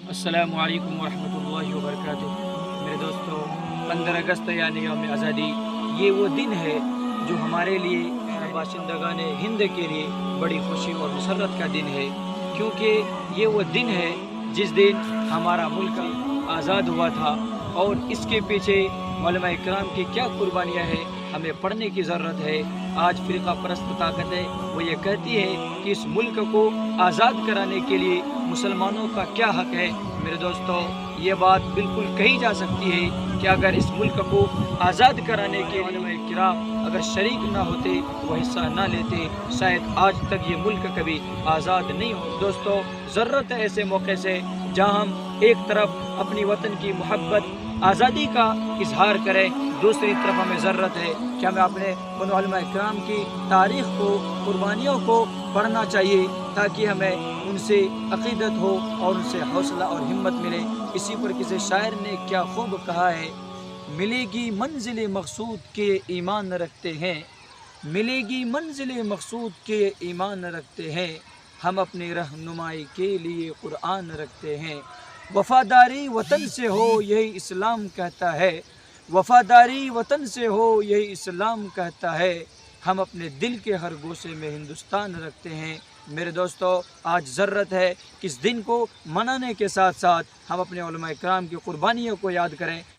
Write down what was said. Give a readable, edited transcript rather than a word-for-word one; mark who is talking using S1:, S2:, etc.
S1: السلام علیکم ورحمۃ اللہ وبرکاتہ۔ میرے دوستو، 15 اگست یعنی یوم آزادی، یہ وہ دن ہے جو ہمارے لیے باشندگان ہند کے لیے بڑی خوشی اور مسرت کا دن ہے، کیونکہ یہ وہ دن ہے جس دن ہمارا ملک آزاد ہوا تھا، اور اس کے پیچھے علماء کرام کی کیا قربانیاں ہیں ہمیں پڑھنے کی ضرورت ہے۔ آج فرقہ پرست طاقتیں وہ یہ کہتی ہے کہ اس ملک کو آزاد کرانے کے لیے مسلمانوں کا کیا حق ہے۔ میرے دوستو، یہ بات بالکل کہی جا سکتی ہے کہ اگر اس ملک کو آزاد کرانے کے علماء کرام اگر شریک نہ ہوتے، وہ حصہ نہ لیتے، شاید آج تک یہ ملک کبھی آزاد نہیں ہو۔ دوستو، ضرورت ہے ایسے موقع سے جہاں ہم ایک طرف اپنی وطن کی محبت آزادی کا اظہار کریں، دوسری طرف ہمیں ضرورت ہے کہ ہمیں اپنے ان علماء کرام کی تاریخ کو، قربانیوں کو پڑھنا چاہیے، تاکہ ہمیں ان سے عقیدت ہو اور ان سے حوصلہ اور ہمت ملے۔ اسی پر کسی شاعر نے کیا خوب کہا ہے، ملے گی منزل مقصود کے ایمان رکھتے ہیں، ملے گی منزل مقصود کے ایمان رکھتے ہیں، ہم اپنی رہنمائی کے لیے قرآن رکھتے ہیں، وفاداری وطن سے ہو یہی اسلام کہتا ہے، وفاداری وطن سے ہو یہی اسلام کہتا ہے، ہم اپنے دل کے ہر گوشے میں ہندوستان رکھتے ہیں۔ میرے دوستو، آج ضرورت ہے کہ اس دن کو منانے کے ساتھ ساتھ ہم اپنے علماء کرام کی قربانیوں کو یاد کریں۔